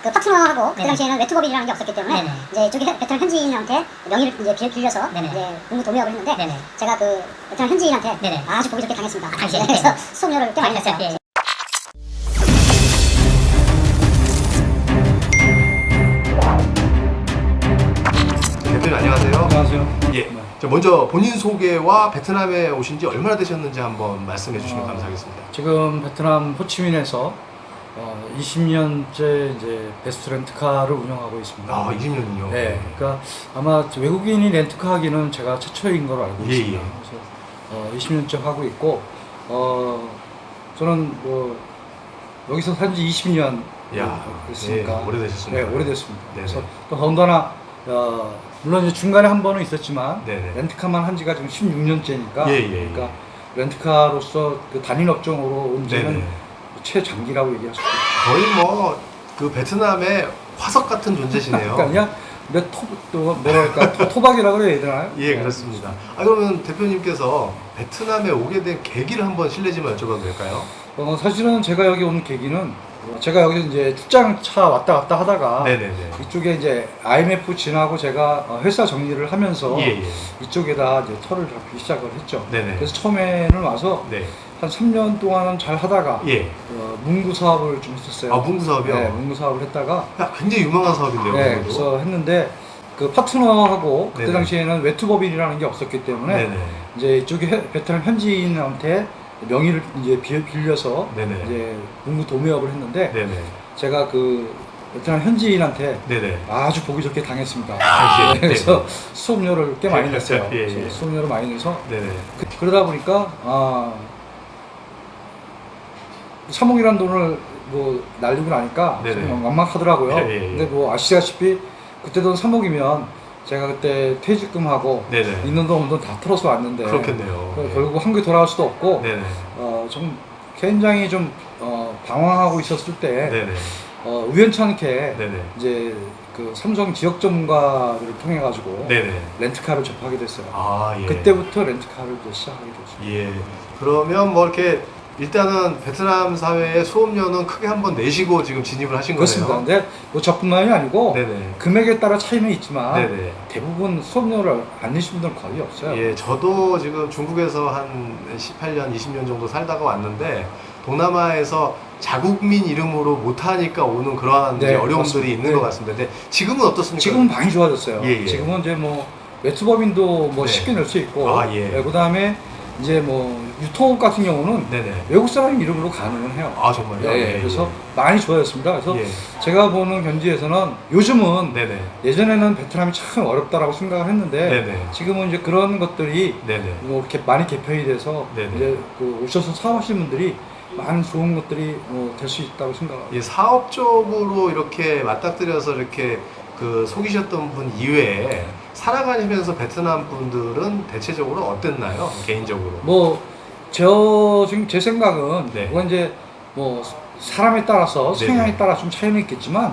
그 파트너하고 그 당시에는 외투법인이라는 게 없었기 때문에 이제 이쪽에 베트남 현지인한테 명의를 이제 빌려서 이제 공무 도매업을 했는데 제가 그 베트남 현지인한테 아주 보기 좋게 당했습니다. 그래서 수업료를 꽤 많이 냈어요. 대표님 안녕하세요. 안녕하세요. 예. 저 먼저 본인 소개와 베트남에 오신 지 얼마나 되셨는지 한번 말씀해 주시면 감사하겠습니다. 지금 베트남 호치민에서 20년째 이제 베스트 렌트카를 운영하고 있습니다. 아, 20년이요? 네. 그러니까 아마 외국인이 렌트카 하기는 제가 최초인 걸로 알고 있습니다. 그래서 20년째 하고 있고 저는 뭐 여기서 산 지 20년 됐으니까 오래되셨습니다. 네, 오래됐습니다. 네네. 그래서 또 더군다나 물론 이제 중간에 한 번은 있었지만 네네. 렌트카만 한 지가 지금 16년째니까 그러니까 렌트카로서 그 단일 업종으로 온 지는 네네. 최장기라고 얘기할 수 있어요. 거의 뭐 그 베트남의 화석 같은 존재시네요. 그러니까 그냥 뭐랄까 토박이라고 해야 되나요? 예, 그렇습니다. 그러면 대표님께서 베트남에 오게 된 계기를 한번 실례지만 여쭤봐도 될까요? 사실은 제가 여기 오는 계기는 제가 여기 이제 출장차 왔다 갔다 하다가 네네네. 이쪽에 이제 IMF 지나고 제가 회사 정리를 하면서 이쪽에다 이제 터를 잡기 시작을 했죠. 네네. 그래서 처음에는 와서 한 3년 동안은 잘 하다가 문구 사업을 좀 했었어요. 아, 문구 사업이요? 네, 문구 사업을 했다가 굉장히 유명한 사업인데요. 네, 그래서 했는데 그 파트너하고 그때 네네. 당시에는 외투법인이라는 게 없었기 때문에 네네. 이제 이쪽에 베트남 현지인한테 명의를 이제 빌려서 네네. 이제 문구 도매업을 했는데 네네. 제가 그 베트남 현지인한테 네네. 아주 보기 좋게 당했습니다. 아, 예. 그래서 수업료를 꽤 많이 냈어요. 예, 예. 그래서 수업료를 많이 내서 네네. 그러다 보니까 3억이라는 돈을 뭐 날리고 나니까 네네. 좀 막막하더라고요. 예, 예, 예. 근데 뭐 아시다시피 그때 돈 3억이면 제가 그때 퇴직금하고 네네. 있는 돈 다 털어서 왔는데 그렇겠네요. 결국 한국에 돌아갈 수도 없고 네네. 좀 굉장히 좀 방황하고 있었을 때 네네. 우연찮게 네네. 이제 그 삼성 지역 전문가들을 통해 가지고 네네. 렌트카를 접하게 됐어요. 아, 예. 그때부터 렌트카를 이제 시작하게 됐어요. 예. 그러면 뭐 이렇게 일단은 베트남 사회의 수업료는 크게 한번 내시고 지금 진입을 하신 그렇습니다. 거네요. 근데 뭐 저뿐만이 아니고 네네. 금액에 따라 차이는 있지만 네네. 대부분 수업료를 안 내신 분들은 거의 없어요. 예, 저도 지금 중국에서 한 18년, 20년 정도 살다가 왔는데 동남아에서 자국민 이름으로 못하니까 오는 그러한 이제 어려움들이 맞습니다. 있는 것 같습니다. 근데 지금은 어떻습니까? 지금은 많이 좋아졌어요. 예. 지금은 이제 뭐 외투법인도 뭐 네. 쉽게 낼 수 있고, 예. 그다음에 이제 뭐 유통업 같은 경우는 네네. 외국 사람 이름으로 가능은 해요. 아, 정말요? 네, 그래서 많이 좋아졌습니다. 그래서 예. 제가 보는 견지에서는 요즘은 네네. 예전에는 베트남이 참 어렵다라고 생각을 했는데 네네. 지금은 이제 그런 것들이 네네. 뭐 이렇게 많이 개편이 돼서 네네. 이제 그 오셔서 사업하시는 분들이 많은 좋은 것들이 될 수 있다고 생각합니다. 예, 사업적으로 이렇게 맞닥뜨려서 이렇게 그 속이셨던 분 이외에 살아가면서 베트남 분들은 대체적으로 어땠나요? 개인적으로? 뭐 지금 제 생각은 그건 이제 뭐 사람에 따라서 성향에 따라 좀 차이는 있겠지만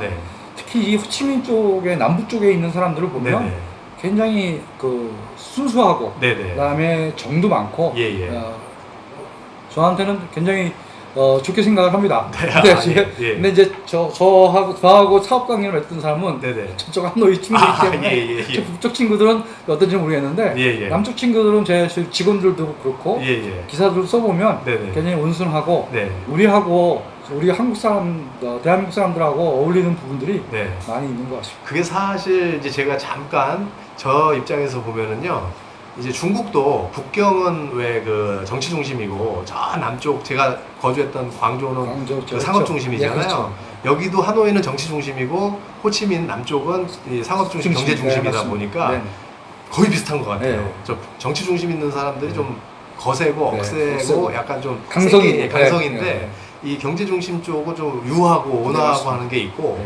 특히 이 호치민 쪽에 남부 쪽에 있는 사람들을 보면 굉장히 그 순수하고 그다음에 정도 많고 저한테는 굉장히 좋게 생각을 합니다. 근데 이제 저하고 사업 관계를 맺던 사람은 저쪽 하노이 친구이기 때문에 저 북쪽 친구들은 어떤지 모르겠는데 남쪽 친구들은 제 직원들도 그렇고 기사들 써보면 굉장히 온순하고 우리 한국 사람, 대한민국 사람들하고 어울리는 부분들이 많이 있는 것 같습니다. 그게 사실 이제 제가 잠깐 저 입장에서 보면은요. 이제 중국도 북경은 왜 그 정치 중심이고 저 남쪽 제가 거주했던 광저우는 그 상업 중심이잖아요. 그렇죠. 여기도 하노이는 정치 중심이고 호치민 남쪽은 이 상업 중심, 경제 중심이다 보니까 거의 비슷한 것 같아요. 저 정치 중심 있는 사람들이 좀 거세고 억세고 약간 좀 강성인데 이 경제 중심 쪽은 좀 유하고 온화하고 하는 게 있고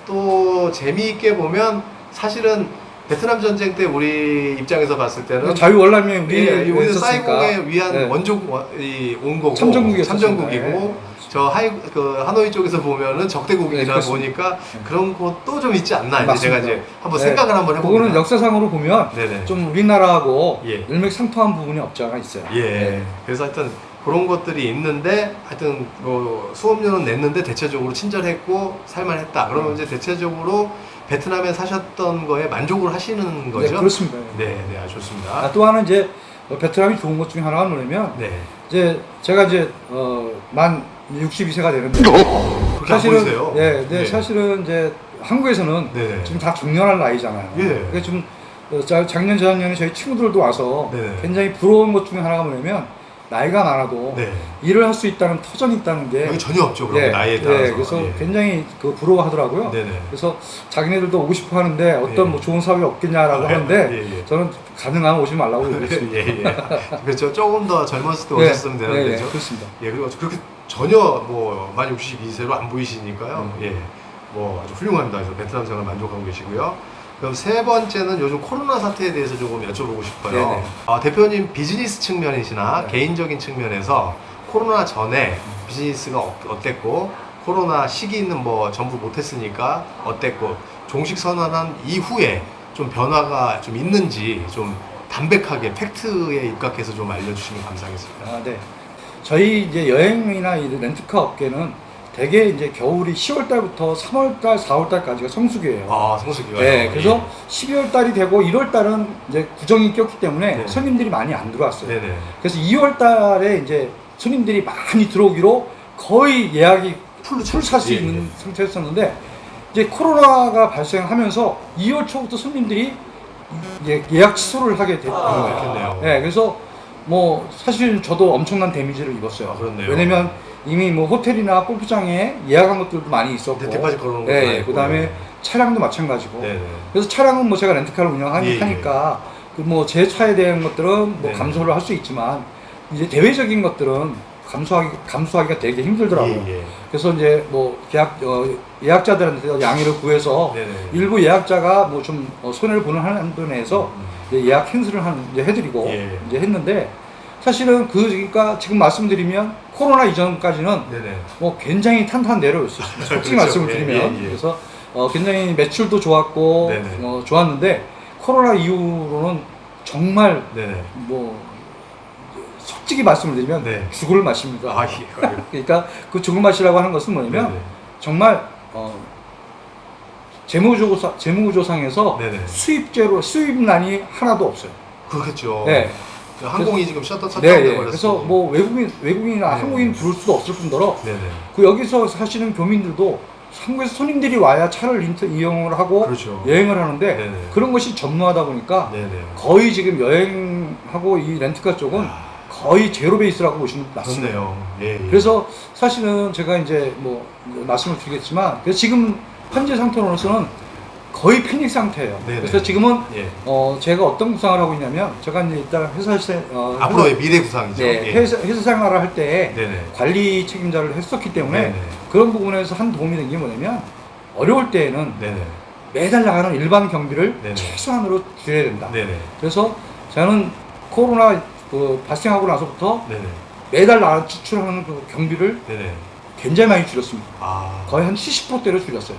또 재미있게 보면 사실은 베트남 전쟁 때 우리 입장에서 봤을 때는 자유월남이 우리는 사이공에 위한 원족이 온 거고 참전국이고 저 하노이 쪽에서 보면은 적대국이다 보니까 그런 것도 좀 있지 않나 이제 제가 이제 한번 생각을 한번 해봅니다. 그거는 역사상으로 보면 좀 우리나라하고 일맥상통한 부분이 없지 않아 있어요. 그래서 하여튼 그런 것들이 있는데 하여튼 뭐 수업료는 냈는데 대체적으로 친절했고 살만했다. 그러면 이제 대체적으로 베트남에 사셨던 거에 만족을 하시는 거죠? 네, 그렇습니다. 네, 네, 좋습니다. 또 하나는 이제 베트남이 좋은 것 중에 하나가 뭐냐면 네. 이제 제가 이제 만 62세가 되는데 사실은 네, 네, 사실은 이제 한국에서는 네네. 지금 다 중년할 나이잖아요. 예. 그러니까 좀 작년 재작년에 저희 친구들도 와서 네네. 굉장히 부러운 것 중에 하나가 뭐냐면 나이가 많아도 네. 일을 할 수 있다는 터전이 있다는 게 여기 전혀 없죠. 그럼 네, 나이에 따라서. 네, 그래서 예. 굉장히 부러워하더라고요. 네네. 그래서 자기네들도 오고 싶어 하는데 어떤 예. 뭐 좋은 사업이 없겠냐라고 하는데 저는 가능하면 오지 말라고 얘기했습니다. 예. 그렇죠. 조금 더 젊었을 때 오셨으면 되는데. 네, 그렇습니다. 예, 그리고 그렇게 전혀 뭐 만 62세로 안 보이시니까요. 예. 뭐 아주 훌륭합니다. 그래서 베트남 생활 만족하고 계시고요. 그럼 세 번째는 요즘 코로나 사태에 대해서 조금 여쭤보고 싶어요. 네네. 대표님 비즈니스 측면이시나 네. 개인적인 측면에서 코로나 전에 비즈니스가 어땠고 코로나 시기는 뭐 전부 못했으니까 어땠고 종식 선언한 이후에 좀 변화가 좀 있는지 좀 담백하게 팩트에 입각해서 좀 알려주시면 감사하겠습니다. 네. 저희 이제 여행이나 이 렌트카 업계는 대개 이제 겨울이 10월 달부터 3월 달, 4월 달까지가 성수기예요. 성수기가. 네, 그래서 12월 달이 되고 1월 달은 이제 구정이 꼈기 때문에 네. 손님들이 많이 안 들어왔어요. 네네. 그래서 2월 달에 이제 손님들이 많이 들어오기로 거의 예약이 풀 살 수 있는 상태였었는데 이제 코로나가 발생하면서 2월 초부터 손님들이 이제 예약 취소를 하게 됐던 거예요. 그렇겠네요. 네, 그래서 뭐 사실 저도 엄청난 데미지를 입었어요. 그렇네요. 왜냐면 이미 뭐 호텔이나 골프장에 예약한 것들도 많이 있었고, 대파지 걸어놓은 것도 네, 있고. 그다음에 차량도 마찬가지고. 네네. 그래서 차량은 뭐 제가 렌트카를 운영하니까 그 뭐 제 차에 대한 것들은 뭐 네. 감소를 할 수 있지만 이제 대외적인 것들은 감수하기가 되게 힘들더라고요. 그래서 이제 뭐 예약자들한테 양해를 구해서 네네. 일부 예약자가 뭐 좀 손해를 보는 한도 내에서 이제 예약 캔슬을 이제 해드리고 이제 했는데 사실은 그러니까 지금 말씀드리면 코로나 이전까지는 네네. 뭐 굉장히 탄탄 내려올었습니다. 솔직히 그렇죠. 말씀을 드리면 예. 그래서 굉장히 매출도 좋았고 네네. 좋았는데 코로나 이후로는 정말 네네. 뭐 솔직히 말씀을 드리면 네. 죽을 맛입니다. 예. 그러니까 그 죽을 맛이라고 하는 것은 뭐냐면 네네. 정말 재무조사상에서 네네. 수입난이 하나도 없어요. 그렇겠죠. 네. 항공이 지금 셧다운 네, 돼버렸어요. 그래서 뭐 외국인이나 네. 한국인 들어올 수도 없을 뿐더러 네네. 그 여기서 사시는 교민들도 한국에서 손님들이 와야 차를 이용을 하고 그렇죠. 여행을 하는데 네네. 그런 것이 전무하다 보니까 네네. 거의 지금 여행하고 이 렌트카 쪽은 거의 제로 베이스라고 보시면 맞습니다. 그렇네요. 예. 그래서 사실은 제가 이제 뭐 말씀을 드리겠지만 그래서 지금 현재 상태로서는 거의 패닉 상태예요. 네네. 그래서 지금은 예. 제가 어떤 구상을 하고 있냐면 제가 이제 일단 앞으로의 미래 구상이죠. 네, 예. 회사 생활을 할 때 네네. 관리 책임자를 했었기 때문에 네네. 그런 부분에서 한 도움이 된 게 뭐냐면 어려울 때에는 네네. 매달 나가는 일반 경비를 네네. 최소한으로 줄여야 된다. 네네. 그래서 저는 코로나 발생하고 나서부터 네네. 매달 나가는 지출하는 그 경비를 네네. 굉장히 많이 줄였습니다. 아. 거의 한 70%대로 줄였어요.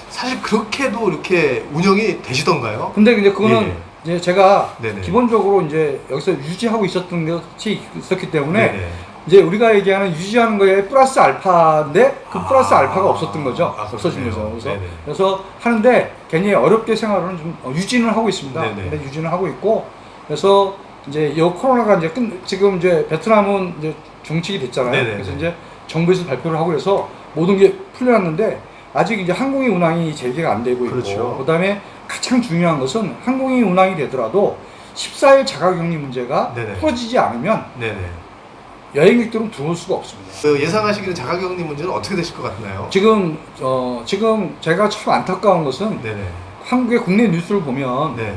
사실 그렇게도 이렇게 운영이 되시던가요? 근데 이제 그거는 이제 제가 네네. 기본적으로 이제 여기서 유지하고 있었던 것이 있었기 때문에 네네. 이제 우리가 얘기하는 유지하는 거에 플러스 알파인데 그 플러스 알파가 없었던 거죠. 없어진 그렇네요. 거죠. 네네. 그래서 하는데 괜히 어렵게 생활은 좀 유지는 하고 있습니다. 네네. 근데 유지는 하고 있고 그래서 이제 이 코로나가 이제 지금 이제 베트남은 이제 종식이 됐잖아요. 네네. 그래서 이제 정부에서 발표를 하고 해서 모든 게 풀려났는데 아직 이제 항공기 운항이 재개가 안 되고 있고 그렇죠. 그다음에 가장 중요한 것은 항공기 운항이 되더라도 14일 자가격리 문제가 네네. 풀어지지 않으면 네네. 여행객들은 들어올 수가 없습니다. 그 예상하시기는 자가격리 문제는 어떻게 되실 것 같나요? 지금 제가 참 안타까운 것은 네네. 한국의 국내 뉴스를 보면 네.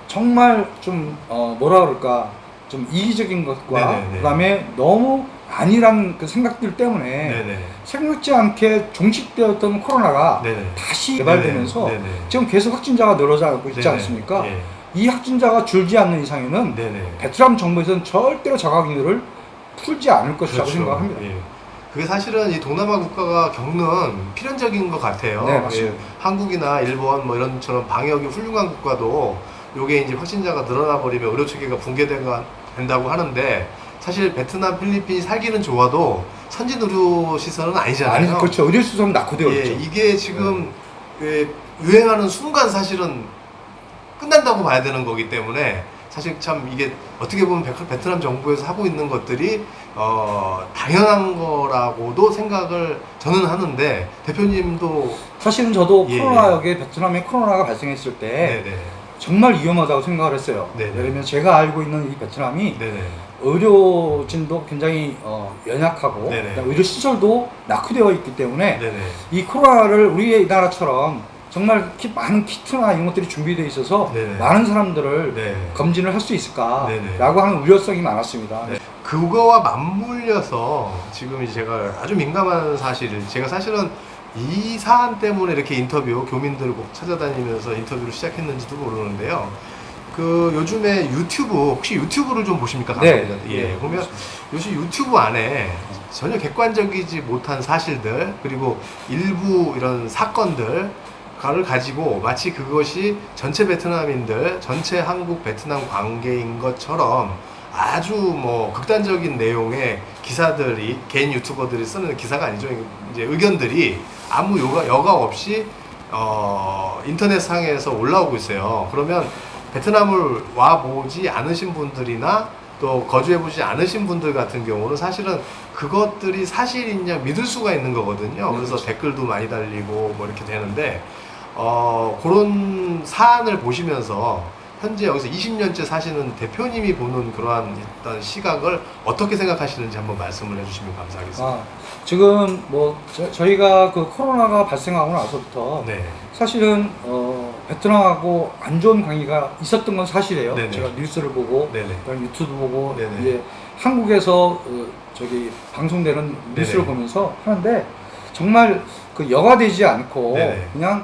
정말 좀 뭐라 그럴까 좀 이기적인 것과 네네네. 그다음에 너무 아니란 그 생각들 때문에 네네. 생각지 않게 종식되었던 코로나가 네네. 다시 개발되면서 네네. 지금 계속 확진자가 늘어나고 있지 네네. 않습니까? 예. 이 확진자가 줄지 않는 이상에는 네네. 베트남 정부에서는 절대로 자가격리를 풀지 않을 것이라고 생각합니다. 예. 그게 사실은 이 동남아 국가가 겪는 필연적인 것 같아요. 네, 맞습니다. 예. 한국이나 일본 뭐 이런처럼 방역이 훌륭한 국가도 요게 이제 확진자가 늘어나 버리면 의료 체계가 붕괴된다고 하는데 사실 베트남, 필리핀이 살기는 좋아도 선진 의료 시설은 아니잖아요. 아니, 그렇죠. 의료 시설은 낙후되어 예, 있죠. 이게 지금 유행하는 순간 사실은 끝난다고 봐야 되는 거기 때문에 사실 참 이게 어떻게 보면 베트남 정부에서 하고 있는 것들이 당연한 거라고도 생각을 저는 하는데 대표님도 사실은 저도 예, 여기 베트남에 코로나가 발생했을 때 네네. 정말 위험하다고 생각을 했어요. 네네. 왜냐면 제가 알고 있는 이 베트남이 네네. 의료진도 굉장히 연약하고 네네. 의료 시설도 낙후되어 있기 때문에 네네. 이 코로나를 우리나라처럼 정말 많은 키트나 이런 것들이 준비되어 있어서 네네. 많은 사람들을 네. 검진을 할 수 있을까라고 네네. 하는 우려성이 많았습니다. 네. 그거와 맞물려서 지금 이제 제가 아주 민감한 사실, 제가 사실은 이 사안 때문에 이렇게 인터뷰, 교민들을 꼭 찾아다니면서 인터뷰를 시작했는지도 모르는데요. 그 요즘에 유튜브, 혹시 유튜브를 좀 보십니까? 네. 예. 보면 요즘 유튜브 안에 전혀 객관적이지 못한 사실들, 그리고 일부 이런 사건들, 를 가지고 마치 그것이 전체 베트남인들, 전체 한국 베트남 관계인 것처럼 아주 뭐 극단적인 내용의 기사들이, 개인 유튜버들이 쓰는 기사가 아니죠. 이제 의견들이 아무 여과 없이 인터넷 상에서 올라오고 있어요. 그러면 베트남을 와보지 않으신 분들이나 또 거주해보지 않으신 분들 같은 경우는 사실은 그것들이 사실이냐 믿을 수가 있는 거거든요. 그래서 댓글도 많이 달리고 뭐 이렇게 되는데 그런 사안을 보시면서 현재 여기서 20년째 사시는 대표님이 보는 그러한 일단 시각을 어떻게 생각하시는지 한번 말씀을 해주시면 감사하겠습니다. 지금 뭐 저희가 그 코로나가 발생하고 나서부터 네. 사실은 베트남하고 안 좋은 관계가 있었던 건 사실이에요. 네네. 제가 뉴스를 보고 유튜브 보고 네네. 이제 한국에서 저기 방송되는 뉴스를 네네. 보면서 하는데 정말 그 여과되지 않고 네네. 그냥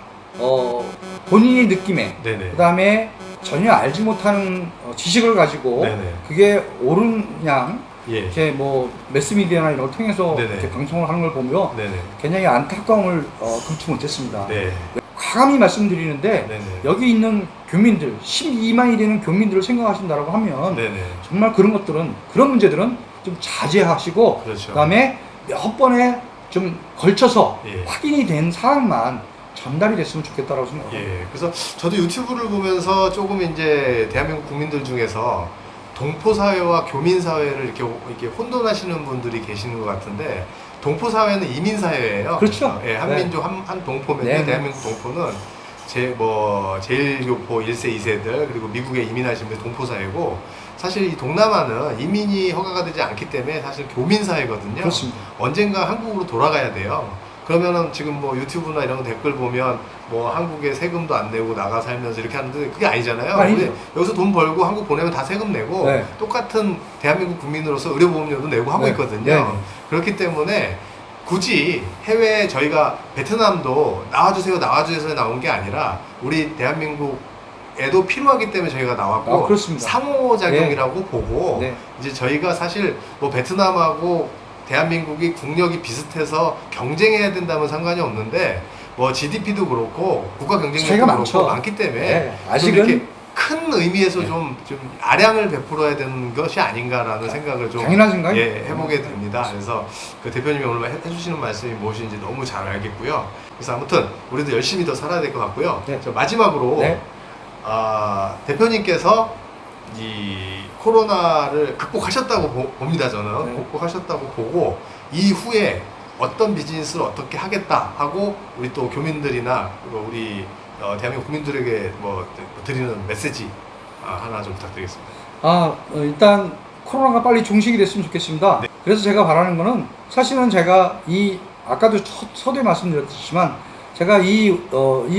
본인의 느낌에 네네. 그다음에 전혀 알지 못하는 지식을 가지고 네네. 그게 옳은 양 예. 이렇게 뭐 매스미디어나 이런 걸 통해서 네네. 이렇게 방송을 하는 걸 보면 네네. 굉장히 안타까움을 금치 못했습니다. 네. 과감히 말씀드리는데 네네. 여기 있는 교민들 12만이 되는 교민들을 생각하신다고 하면 네네. 정말 그런 문제들은 좀 자제하시고 그렇죠. 그다음에 몇 번에 좀 걸쳐서 예. 확인이 된 사항만 전달이 됐으면 좋겠다라고 생각합니다. 예. 그래서 저도 유튜브를 보면서 조금 이제 대한민국 국민들 중에서 동포 사회와 교민 사회를 이렇게 혼돈하시는 분들이 계시는 것 같은데, 동포 사회는 이민 사회예요. 그렇죠. 예, 한민족 한 동포면요. 네. 대한민국 동포는 제일교포 1세 2세들 그리고 미국에 이민하신 분들 동포 사회고, 사실 이 동남아는 이민이 허가가 되지 않기 때문에 사실 교민 사회거든요. 그렇습니다. 언젠가 한국으로 돌아가야 돼요. 그러면은 지금 뭐 유튜브나 이런 댓글 보면 뭐 한국에 세금도 안 내고 나가 살면서 이렇게 하는데 그게 아니잖아요. 아니죠. 여기서 돈 벌고 한국 보내면 다 세금 내고 네. 똑같은 대한민국 국민으로서 의료보험료도 내고 하고 네. 있거든요. 네. 그렇기 때문에 굳이 해외, 저희가 베트남도 나와주세요 나온 게 아니라 우리 대한민국에도 필요하기 때문에 저희가 나왔고, 그렇습니다. 상호작용이라고 보고 네. 이제 저희가 사실 뭐 베트남하고 대한민국이 국력이 비슷해서 경쟁해야 된다면 상관이 없는데, 뭐 GDP도 그렇고 국가 경쟁력도 그렇고 많기 때문에 네. 아직은 이렇게 큰 의미에서 네. 좀 아량을 베풀어야 되는 것이 아닌가라는 생각을 좀 당연한 생각이 해보게 됩니다. 그래서 그 대표님이 오늘 해주시는 말씀이 무엇인지 너무 잘 알겠고요. 그래서 아무튼 우리도 열심히 더 살아야 될 것 같고요. 네. 저 마지막으로 대표님께서 이 코로나를 극복하셨다고 봅니다. 저는 극복하셨다고 보고 이후에 어떤 비즈니스를 어떻게 하겠다 하고 우리 또 교민들이나 우리 대한민국 국민들에게 뭐 드리는 메시지 하나 좀 부탁드리겠습니다. 일단 코로나가 빨리 종식이 됐으면 좋겠습니다. 네. 그래서 제가 바라는 거는, 사실은 제가 아까도 서두에 말씀드렸지만 제가 이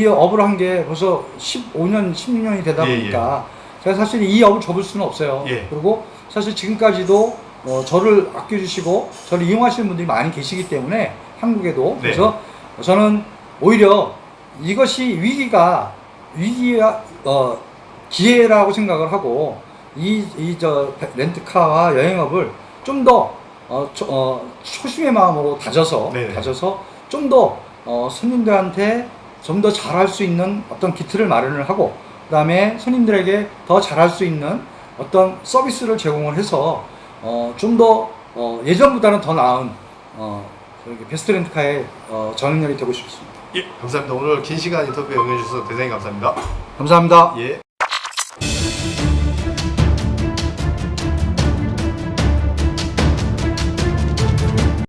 업을 한 게 벌써 15년, 16년이 되다 보니까 제가 사실 이 업을 접을 수는 없어요. 그리고 사실 지금까지도 저를 아껴주시고 저를 이용하시는 분들이 많이 계시기 때문에 한국에도. 그래서 저는 오히려 이것이 위기가 기회라고 생각을 하고 렌트카와 여행업을 좀 더 초심의 마음으로 다져서 좀 더 손님들한테 좀 더 잘할 수 있는 어떤 기틀을 마련을 하고, 그 다음에 손님들에게 더 잘할 수 있는 어떤 서비스를 제공을 해서 좀 더 예전보다는 더 나은 베스트 렌트카의 전인연이 되고 싶습니다. 예, 감사합니다. 오늘 긴 시간 인터뷰에 응해주셔서 대단히 감사합니다. 감사합니다. 예.